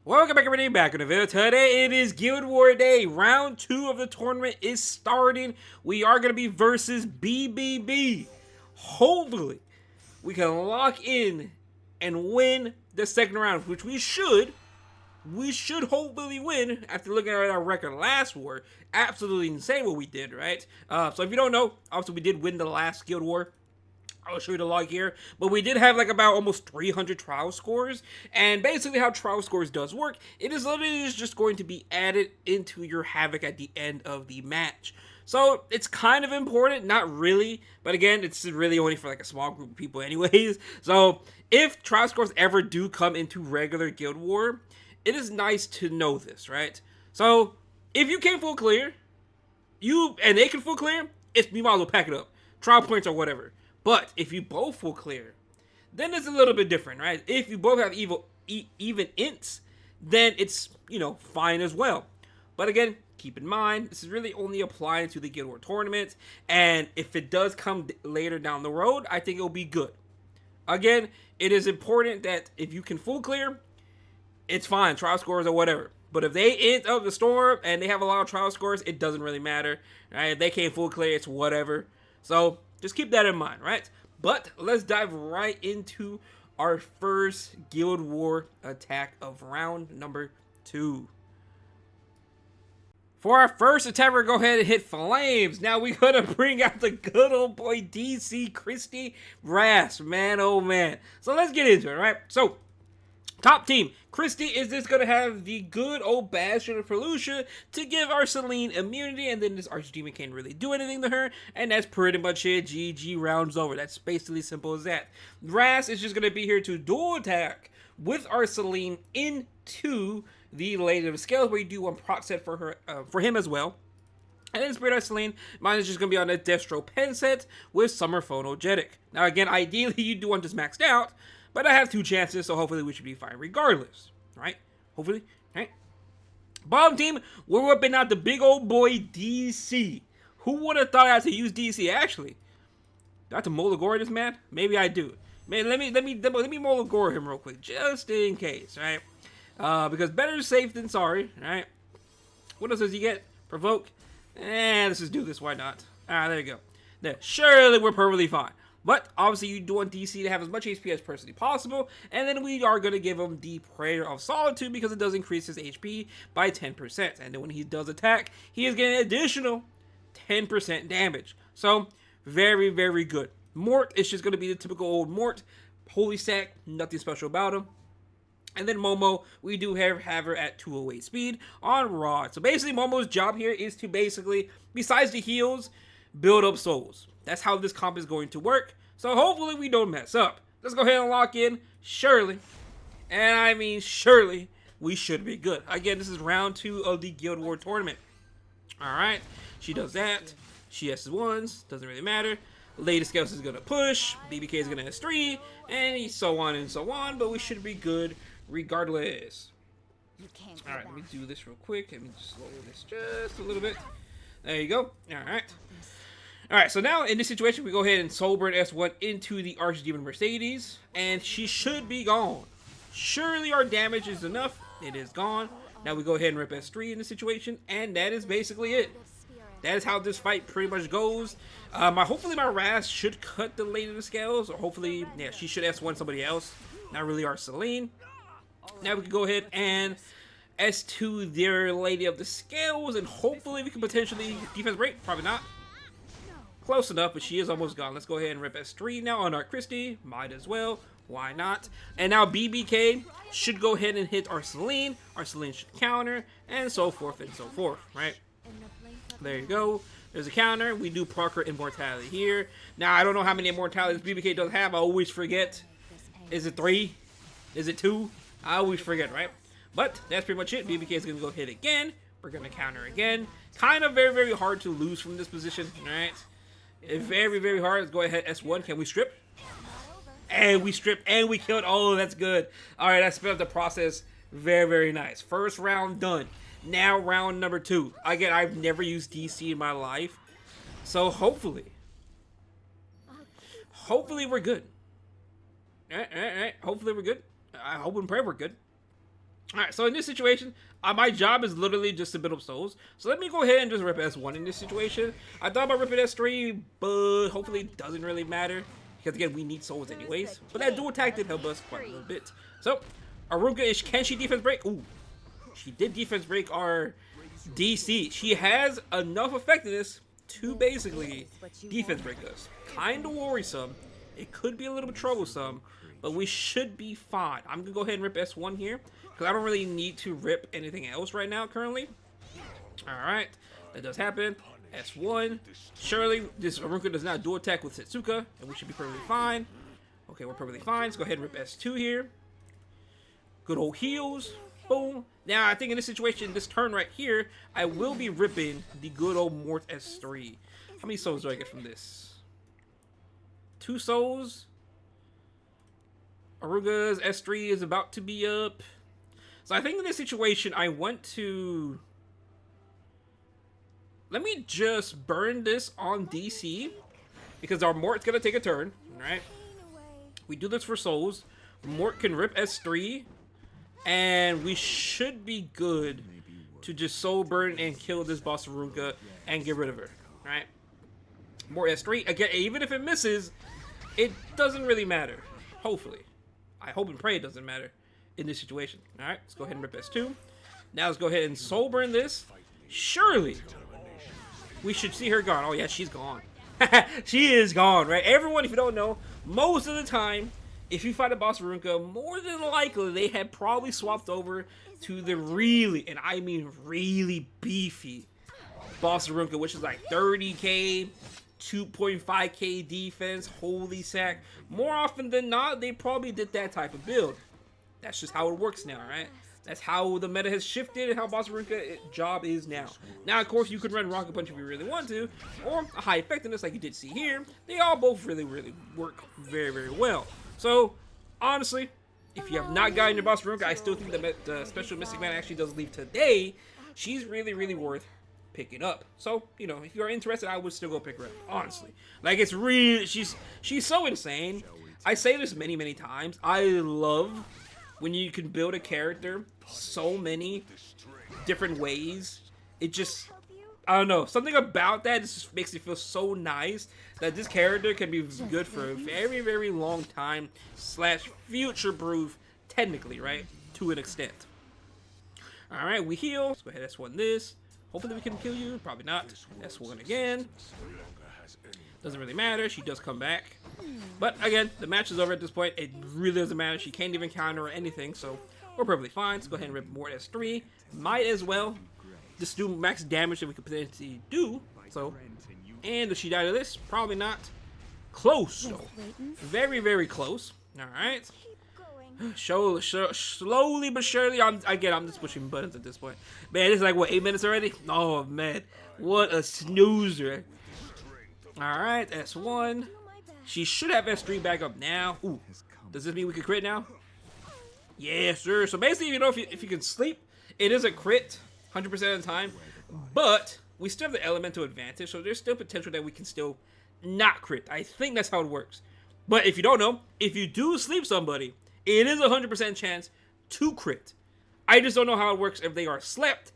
Welcome back everybody, back in the video. Today it is Guild War Day. Round 2 of the tournament is starting. We are going to be versus BBB. Hopefully, we can lock in and win the second round, which we should. We should hopefully win after looking at our record last war. Absolutely insane what we did, right? So if you don't know, obviously we did win the last Guild War. I'll show you the log here, but we did have like about almost 300 trial scores, and basically how trial scores does work, it is literally just going to be added into your Havoc at the end of the match. So it's kind of important, not really, but again, it's really only for like a small group of people anyways. So if trial scores ever do come into regular Guild War, it is nice to know this, right? So if you came full clear, and they can full clear, we might as well pack it up. Trial points or whatever. But if you both full clear, then it's a little bit different, right? If you both have even ints, then it's, fine as well. But again, keep in mind, this is really only applying to the Guild War tournament. And if it does come later down the road, I think it'll be good. Again, it is important that if you can full clear, it's fine, trial scores or whatever. But if they int up the storm and they have a lot of trial scores, it doesn't really matter, right? If they can't full clear, it's whatever. So just keep that in mind, right? But let's dive right into our first Guild War attack of round number 2. For our first attack, we're going to go ahead and hit Flames. Now we're going to bring out the good old boy DC Christie Brass. Man, oh man. So let's get into it, right? So, top team, Christie is just going to have the good old Bastion of Pollution to give our Celine immunity, and then this Archdemon can't really do anything to her, and that's pretty much it. GG, rounds over. That's basically simple as that. Ras is just going to be here to dual attack with our Celine into the Lady of the Scales, where you do one proc set for him as well. And then Spirit Celine, mine is just going to be on a Destro pen set with Summer Phonogenic. Now again, ideally you do want this maxed out, but I have 2 chances, so hopefully we should be fine regardless, right? Hopefully, right? Bottom team, we're whipping out the big old boy DC. Who would have thought I had to use DC, actually? Do I have to Molagore this man? Maybe I do. Man, let me Molagore him real quick, just in case, right? Because better safe than sorry, right? What else does he get? Provoke? Let's just do this, why not? There you go. There, surely we're perfectly fine. But obviously you do want DC to have as much HP as personally possible, and then we are going to give him the Prayer of Solitude because it does increase his HP by 10%. And then when he does attack, he is getting an additional 10% damage. So very, very good. Mort is just going to be the typical old Mort. Holy Sack, nothing special about him. And then Momo, we do have her at 208 speed on Rod. So basically Momo's job here is to basically, besides the heals, build up souls. That's how this comp is going to work. So hopefully we don't mess up. Let's go ahead and lock in. Surely, and I mean surely, we should be good. Again, this is round 2 of the Guild War tournament. Alright, she does that. She has ones, doesn't really matter. Lady Scouts is going to push. BBK is going to S3, and so on and so on. But we should be good regardless. Alright, let me do this real quick. Let me slow this just a little bit. There you go. Alright. Alright, so now in this situation, we go ahead and Soulburn S1 into the Archdemon Mercedes, and she should be gone. Surely our damage is enough. It is gone. Now we go ahead and rip S3 in this situation, and that is basically it. That is how this fight pretty much goes. Hopefully my Ras should cut the Lady of the Scales, or hopefully, yeah, she should S1 somebody else. Not really our Celine. Now we can go ahead and S2 their Lady of the Scales, and hopefully we can potentially defense break. Probably not. Close enough, but she is almost gone. Let's go ahead and rip S3 now on our Christie. Might as well. Why not? And now BBK should go ahead and hit our Celine. Our Celine should counter, and so forth, right? There you go. There's a counter. We do proc her Immortality here. Now, I don't know how many Immortalities BBK does have. I always forget. Is it 3? Is it 2? I always forget, right? But that's pretty much it. BBK is going to go hit again. We're going to counter again. Kind of very, very hard to lose from this position, right? It's very, very hard. Let's go ahead, S1. Can we strip? And we stripped, and we killed. Oh, that's good. All right, that sped up the process. Very, very nice. First round done. Now round number 2. Again, I've never used DC in my life. So hopefully we're good. All right. Hopefully we're good. I hope and pray we're good. Alright, so in this situation, my job is literally just to build up souls. So let me go ahead and just rip S1 in this situation. I thought about ripping S3, but hopefully it doesn't really matter. Because again, we need souls anyways. But that dual attack did help us quite a little bit. So, Aruka, can she defense break? Ooh, she did defense break our DC. She has enough effectiveness to basically defense break us. Kind of worrisome. It could be a little bit troublesome, but we should be fine. I'm going to go ahead and rip S1 here, because I don't really need to rip anything else right now currently. Alright, that does happen. S1. Surely, this Aruka does not dual attack with Setsuka, and we should be perfectly fine. Okay, we're perfectly fine. Let's go ahead and rip S2 here. Good old heals. Boom. Now, I think in this situation, this turn right here, I will be ripping the good old Mort S3. How many souls do I get from this? 2 souls. Aruga's S3 is about to be up. So I think in this situation, I want to... Let me just burn this on DC, because our Mort's going to take a turn, right? We do this for souls. Mort can rip S3, and we should be good to just soul burn and kill this boss Aruka and get rid of her, right? Mort S3, again, even if it misses, it doesn't really matter, hopefully. I hope and pray it doesn't matter in this situation. Alright, let's go ahead and rip S2. Now let's go ahead and soul burn this. Surely, we should see her gone. Oh yeah, she's gone. She is gone, right? Everyone, if you don't know, most of the time, if you fight a boss Aruka, more than likely, they had probably swapped over to the really, and I mean really beefy boss Aruka, which is like 30k, 2.5k defense, holy sack. More often than not, they probably did that type of build. That's just how it works now, right? That's how the meta has shifted and how boss Aruka job is now. Now, of course, you could run Rocket Punch if you really want to, or a high effectiveness like you did see here. They all both really work very, very well. So, honestly, if you have not gotten your boss Aruka, I still think the special Mystic Man actually does leave today. She's really, really worth picking up. So, you know, if you're interested, I would still go pick her up, honestly. Like, it's really, she's so insane. I say this many, many times. I love when you can build a character so many different ways. It just, I don't know, something about that just makes it feel so nice that this character can be good for a very, very long time / future-proof, technically, right? To an extent. Alright, we heal. Let's go ahead and S1 this. Hopefully we can kill you. Probably not. S1 again. Doesn't really matter. She does come back. But again, the match is over at this point. It really doesn't matter. She can't even counter or anything, so we're perfectly fine. Let's go ahead and rip more S3. Might as well just do max damage that we could potentially do. So, and does she die to this? Probably not. Close, though. Very, very close. Alright. Slowly but surely, I'm just pushing buttons at this point. Man, it's like, what, 8 minutes already? Oh, man. What a snoozer. Alright, S1. She should have S3 back up now. Ooh, does this mean we can crit now? Yes, sir. So basically, you know, if you can sleep, it is a crit 100% of the time. But we still have the elemental advantage, so there's still potential that we can still not crit. I think that's how it works. But if you don't know, if you do sleep somebody, it is a 100% chance to crit. I just don't know how it works if they are slept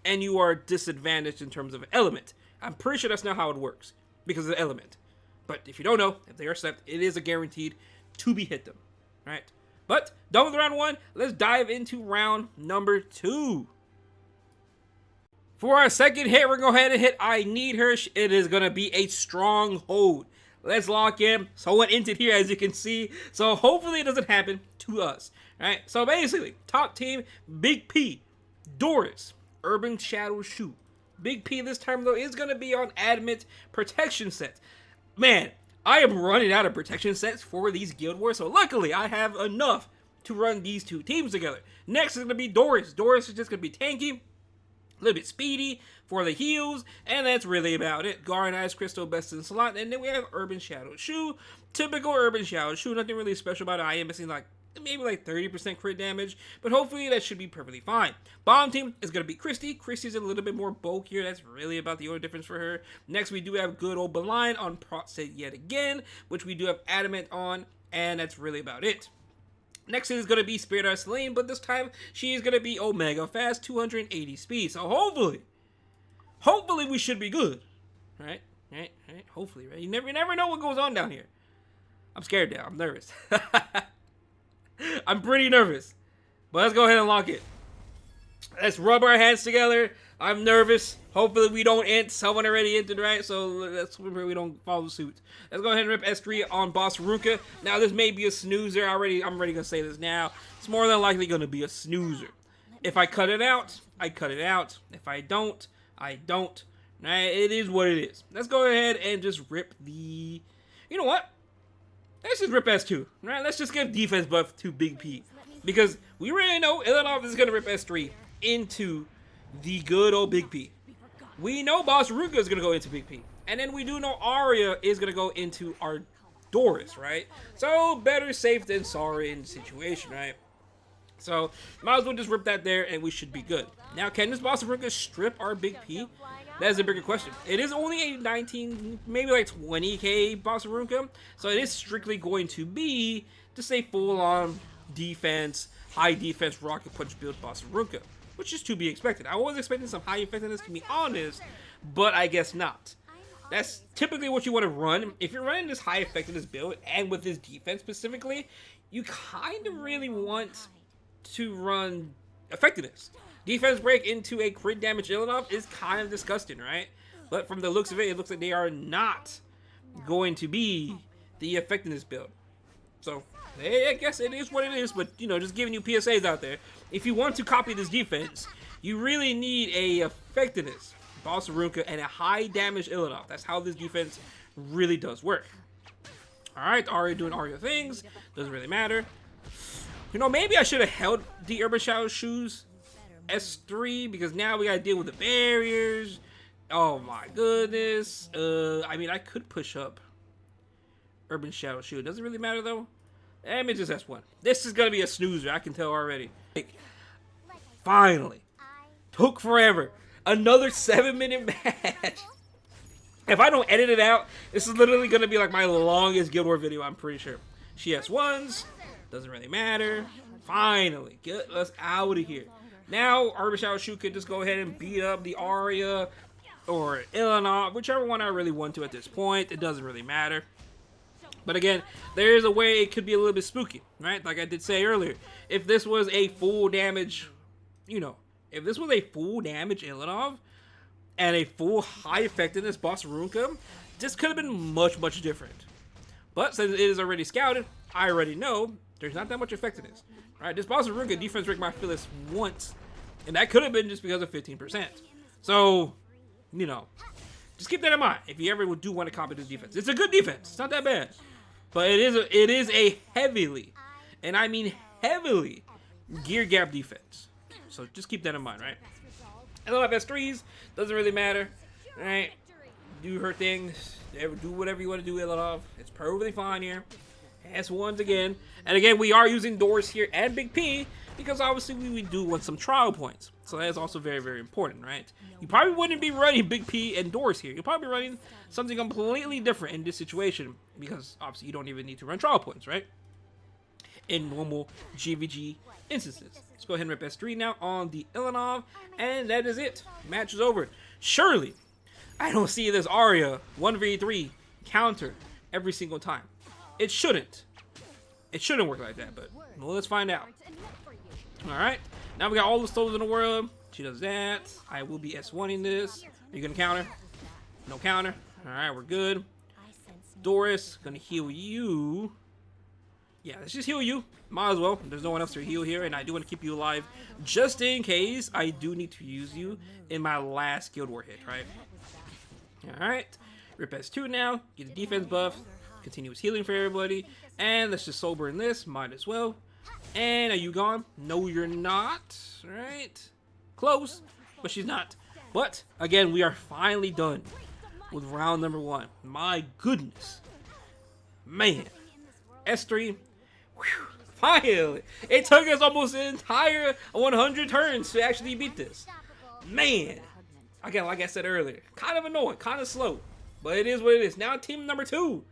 and you are disadvantaged in terms of element. I'm pretty sure that's not how it works because of the element. But if you don't know, if they are slept, it is a guaranteed to be hit them. Alright. But done with round 1, let's dive into round number 2. For our second hit, we're going to go ahead and hit I Need Her. It is going to be a stronghold. Let's lock in. Someone entered here, as you can see. So hopefully it doesn't happen to us. Alright, so basically, top team, Big P, Doris, Urban Shadow Shoe. Big P this time, though, is going to be on Adamant Protection Set. Man, I am running out of protection sets for these Guild Wars, so luckily I have enough to run these two teams together. Next is going to be Doris. Doris is just going to be tanky, a little bit speedy for the heals, and that's really about it. Gar and Ice Crystal best in slot, and then we have Urban Shadow Shoe. Typical Urban Shadow Shoe, nothing really special about it. I am missing like maybe like 30% crit damage, but hopefully that should be perfectly fine. Bomb team is going to be Christy. Christy's a little bit more bulkier. That's really about the only difference for her. Next, we do have good old Beline on PROCS yet again, which we do have Adamant on, and that's really about it. Next is going to be Spirit Celine, but this time she is going to be Omega Fast, 280 speed. So hopefully we should be good. Right? Hopefully, right? You never know what goes on down here. I'm scared now. I'm nervous. I'm pretty nervous. But let's go ahead and lock it. Let's rub our hands together. I'm nervous. Hopefully we don't int. Someone already entered, right? So let's remember we don't follow suit. Let's go ahead and rip S3 on Boss Ruka. Now this may be a snoozer. I'm already gonna say this now. It's more than likely gonna be a snoozer. If I cut it out, I cut it out. If I don't, I don't. Right? It is what it is. Let's go ahead and just rip the. You know what? Let's just rip S2. Right? Let's just give defense buff to Big P, because we already know Ilanov is gonna rip S3 into the good old Big P. We know Boss Ruka is going to go into Big P. And then we do know Arya is going to go into our Doris, right? So, better safe than sorry in the situation, right? So, might as well just rip that there and we should be good. Now, can this Boss Ruka strip our Big P? That is a bigger question. It is only a 19, maybe like 20k Boss Ruka. So, it is strictly going to be just a full-on defense, high defense rocket punch build Boss Ruka, which is to be expected. I was expecting some high effectiveness, to be honest, but I guess not. That's typically what you want to run. If you're running this high effectiveness build, and with this defense specifically, you kind of really want to run effectiveness. Defense break into a crit damage Ilanov is kind of disgusting, right? But from the looks of it, it looks like they are not going to be the effectiveness build. So, I guess it is what it is, but, you know, just giving you PSAs out there. If you want to copy this defense, you really need a effectiveness Boss Ruka and a high damage Ilanov. That's how this defense really does work. Alright, Arya doing Arya things. Doesn't really matter. You know, maybe I should have held the Urban Shadow Shoes S3, because now we gotta deal with the barriers. Oh my goodness. I mean, I could push up Urban Shadow Shoe. Doesn't really matter though. Let me just S1. This is gonna be a snoozer, I can tell already. Finally. Took forever. Another 7-minute match. If I don't edit it out, this is literally gonna be like my longest Guild War video, I'm pretty sure. She S1s. Doesn't really matter. Finally. Get us out of here. Now, Urban Shadow Shoe could just go ahead and beat up the Arya or Ilanov, whichever one I really want to at this point. It doesn't really matter. But again, there is a way it could be a little bit spooky, right? Like I did say earlier, if this was a full damage, you know, if this was a full damage Ilanov and a full high effectiveness Boss Ruka, this could have been much, much different. But since it is already scouted, I already know there's not that much effectiveness, right? This Boss Ruka defense break my Phyllis once, and that could have been just because of 15%. So, you know, just keep that in mind if you ever do want to copy this defense. It's a good defense. It's not that bad. But it is a heavily, and I mean heavily, gear gap defense. So just keep that in mind, right? Ilanov S3s, doesn't really matter, right? Do her thing, do whatever you want to do, Ilanov. It's perfectly fine here. S1s again. And again, we are using Doors here and Big P, because obviously we do want some trial points. So that is also very, very important, right? You probably wouldn't be running Big P and Doors here. You're probably running something completely different in this situation, because obviously you don't even need to run trial points, right? In normal GVG instances. Let's go ahead and rip S3 now on the Ilanov, and that is it. Match is over. Surely, I don't see this Arya 1v3 counter every single time. It shouldn't. It shouldn't work like that, but well, let's find out. Alright, now we got all the souls in the world. She does that. I will be S1ing this. Are you gonna counter? No counter. Alright, we're good. Doris, gonna heal you. Yeah, let's just heal you. Might as well. There's no one else to heal here, and I do want to keep you alive just in case I do need to use you in my last Guild War hit, right? Alright, rip S2 now. Get a defense buff. Continuous healing for everybody. And let's just sober in this. Might as well. And are you gone? No, you're not. Right? Close, but she's not. But, again, we are finally done with round number 1. My goodness. Man. S3. Whew, finally. It took us almost an entire 100 turns to actually beat this. Man. Again, like I said earlier, kind of annoying, kind of slow. But it is what it is. Now team number 2.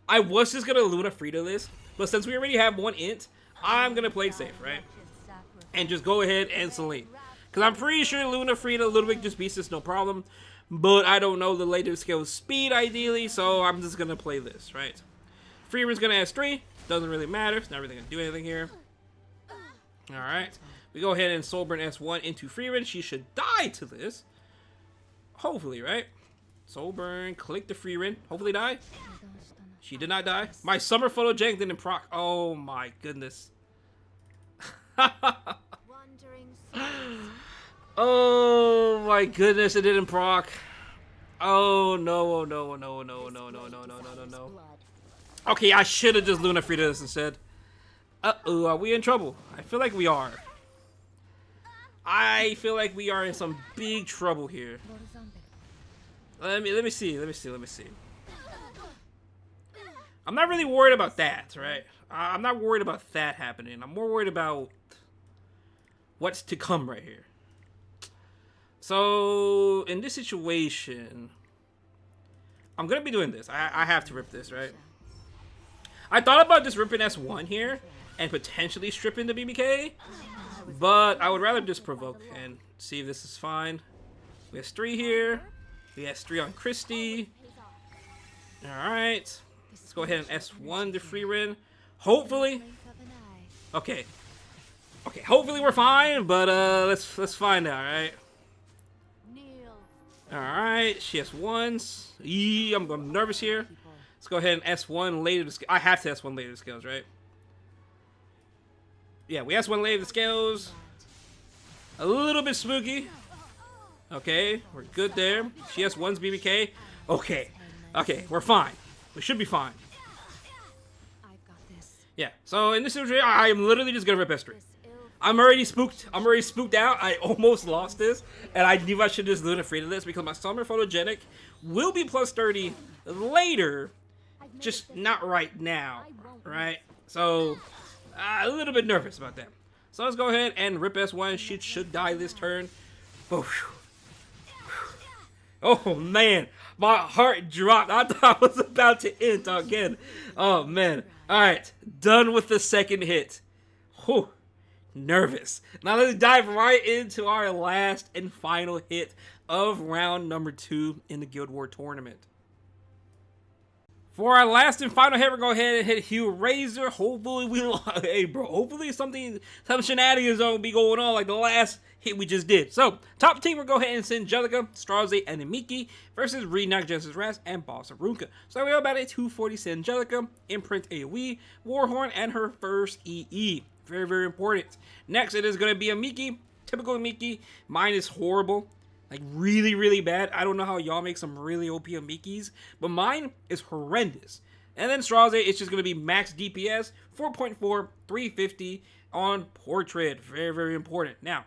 I was just going to Luna Frida this, but since we already have one int, I'm gonna play safe, right? And just go ahead and Celine. Because I'm pretty sure Luna Frida Ludwig just beats this no problem. But I don't know the later skill speed ideally, so I'm just gonna play this, right? Freeman's gonna S3. Doesn't really matter. It's not really gonna do anything here. Alright. We go ahead and Soulburn S1 into Freeman. She should die to this. Hopefully, right? Soulburn, click the Freeman. Hopefully die. She did not die. My summer photogenic didn't proc. Oh my goodness. Oh my goodness, it didn't proc. Oh no, oh no, oh no, oh no, no, no, no, no, no, no, no. Okay, I should have just Luna Frida this instead. Uh-oh, are we in trouble? I feel like we are. I feel like we are in some big trouble here. Let me see. I'm not really worried about that, right? I'm not worried about that happening. I'm more worried about what's to come right here. So, in this situation, I'm going to be doing this. I have to rip this, right? I thought about just ripping S1 here and potentially stripping the BBK, but I would rather just provoke and see if this is fine. We have S3 here. We have S3 on Christy. Alright. Let's go ahead and S1 to Freerin. Hopefully. Okay. Okay, hopefully we're fine, but let's find out, right? Alright, she has ones. I'm nervous here. Let's go ahead and S1 later the scales. I have to S1 later the scales, right? Yeah, we S1 later the scales. A little bit spooky. Okay, we're good there. She has one's BBK. Okay. Okay, we're fine. We should be fine. Yeah, so in this situation, I am literally just gonna rip S3. I'm already spooked. I'm already spooked out. I almost lost this, and I knew I should just Luna Frida this because my summer photogenic will be plus 30 later, just not right now, right? So, a little bit nervous about that. So let's go ahead and rip S1. She should die this turn. Oh man, my heart dropped. I thought I was about to end again. Oh man. Alright, done with the second hit. Whew. Nervous. Now let's dive right into our last and final hit of round number 2 in the Guild War tournament. For our last and final hit, we're going to go ahead and hit Hugh Razor. Hopefully hey bro, hopefully some shenanigans don't be going on like the last hit we just did. So, top team, we're going to go ahead and send Angelica, Straze, and Miki versus Renak, Genesis Ras, and Boss Arunka. So we have about a 240 Angelica, Imprint AoE, Warhorn, and her first EE. Very, very important. Next, it is going to be a Miki. Typical Miki. Mine is horrible. Like, really, really bad. I don't know how y'all make some really OP Mikis, but mine is horrendous. And then Straze, it's just going to be max DPS, 4.4, 350 on Portrait. Very, very important. Now,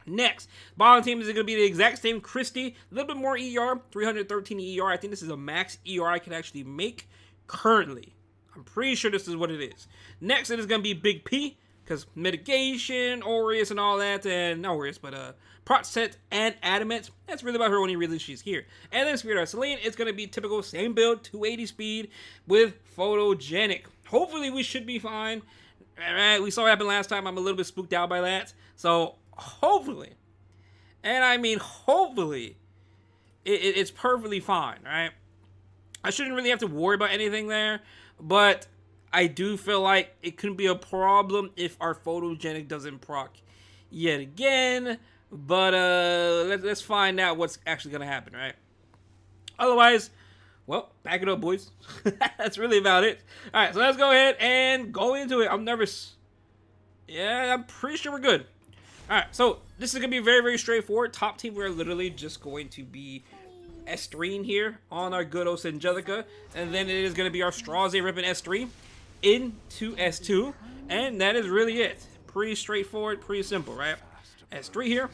next, bottom team is going to be the exact same Christy. A little bit more ER, 313 ER. I think this is a max ER I can actually make currently. I'm pretty sure this is what it is. Next, it is going to be Big P, because mitigation, Aureus, and all that, and not Aureus, but Proc Set and Adamant. That's really about her only reason she's here. And then Spirit of Celine, it's going to be typical, same build, 280 speed with photogenic. Hopefully, we should be fine. Alright, we saw what happened last time. I'm a little bit spooked out by that. So, hopefully, and I mean hopefully, it's perfectly fine, right? I shouldn't really have to worry about anything there, but I do feel like it could be a problem if our photogenic doesn't proc yet again. But let's find out what's actually gonna happen, right? Otherwise, well, back it up, boys. That's really about it. All right, so let's go ahead and go into it. I'm nervous. Yeah, I'm pretty sure we're good. All right, so this is gonna be very, very straightforward. Top team, we're literally just going to be S3 in here on our good old Angelica, and then it is gonna be our Straze ripping S3 into S2, and that is really it. Pretty straightforward, pretty simple, right? S3 here.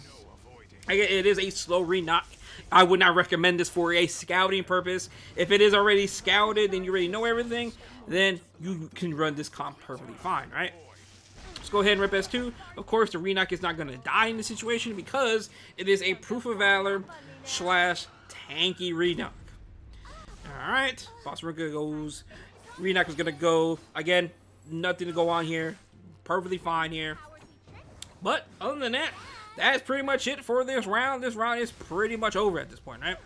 Again, it is a slow re-knock. I would not recommend this for a scouting purpose. If it is already scouted and you already know everything, then you can run this comp perfectly fine, right? Let's go ahead and rip S2. Of course, the re-knock is not going to die in this situation because it is a Proof of Valor / tanky re-knock. Alright, Boss Ruka goes. Re-knock is going to go. Again, nothing to go on here. perfectly fine here. But other than that, that's pretty much it for this round. This round is pretty much over at this point, right?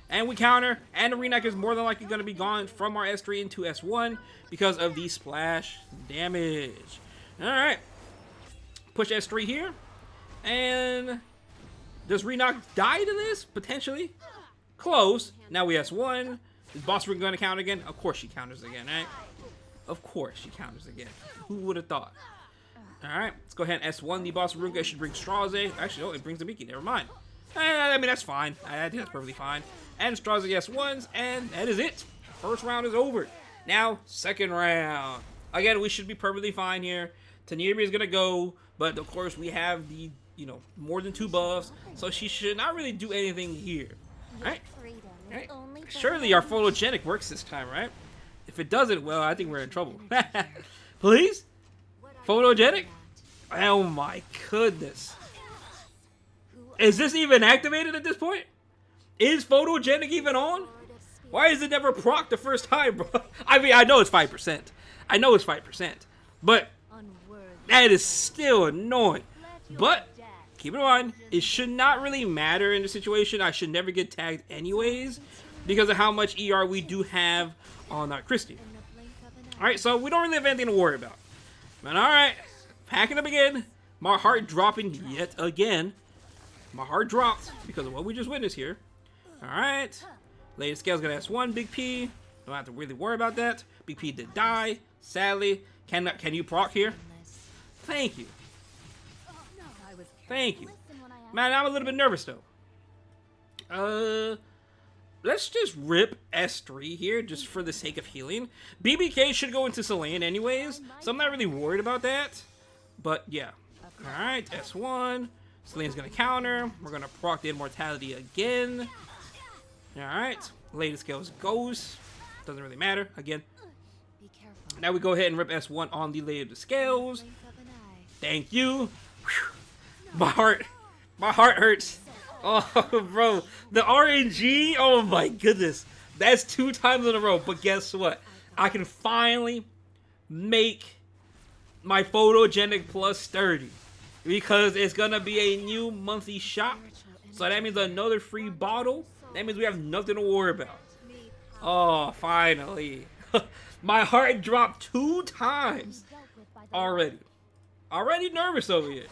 And we counter, and the Renek is more than likely going to be gone from our S3 into S1 because of the splash damage. Alright. Push S3 here. And does Renek die to this? Potentially. Close. Now we S1. Is Boss Ruka going to counter again? Of course she counters again, right? Of course she counters again. Who would have thought? Alright, let's go ahead and S1 the Boss Ruka. It should bring Straze. Actually, no, it brings the Miki. Never mind. I mean, that's fine. I think that's perfectly fine. And Straze S1s, and that is it. First round is over. Now, second round. Again, we should be perfectly fine here. Taniri is going to go, but of course we have the, you know, more than 2 buffs, so she should not really do anything here. Right? Right? Surely our photogenic works this time, right? If it doesn't, well, I think we're in trouble. Please? Photogenic? Oh my goodness. Is this even activated at this point? Is photogenic even on? Why is it never proc the first time, bro? I mean, I know it's 5%. I know it's 5%. But that is still annoying. But keep in mind, it should not really matter in the situation. I should never get tagged anyways because of how much ER we do have on Christy. Alright, so we don't really have anything to worry about. But alright, packing up again. My heart dropping yet again. My heart dropped because of what we just witnessed here. Alright. Lady Scale's gonna S1 Big P. Don't have to really worry about that. Big P did die. Sadly. Can you proc here? Thank you. Thank you. Man, I'm a little bit nervous though. Let's just rip S3 here just for the sake of healing. BBK should go into Selene anyways, so I'm not really worried about that. But yeah. Alright, S1. Selene's gonna counter. We're gonna proc the immortality again. Alright. Latest goes Ghost. Doesn't really matter. Again. Now we go ahead and rip S1 on the Lady of the Scales. Thank you. Whew. My heart hurts. Oh, bro. The RNG. Oh my goodness. That's 2 times in a row. But guess what? I can finally make my photogenic plus 30. Because it's going to be a new monthly shop. So that means another free bottle. That means we have nothing to worry about. Oh, finally. My heart dropped 2 times already. Already nervous over here.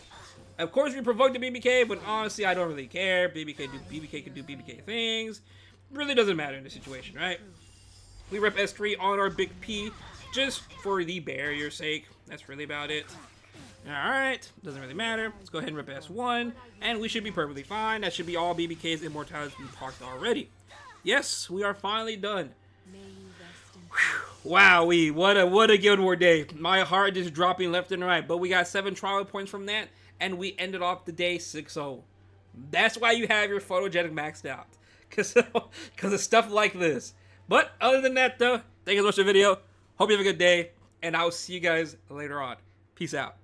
Of course, we provoked the BBK, but honestly, I don't really care. BBK can do BBK things. Really doesn't matter in this situation, right? We rep S3 on our Big P just for the barrier's sake. That's really about it. Alright, doesn't really matter. Let's go ahead and rip S1, and we should be perfectly fine. That should be all BBK's immortalities we parked already. Yes, we are finally done. Wowee, what a Guild War day. My heart is dropping left and right, but we got 7 trial points from that, and we ended off the day 6-0. That's why you have your photogenic maxed out, because of stuff like this. But other than that, though, thank you so much for the video. Hope you have a good day, and I'll see you guys later on. Peace out.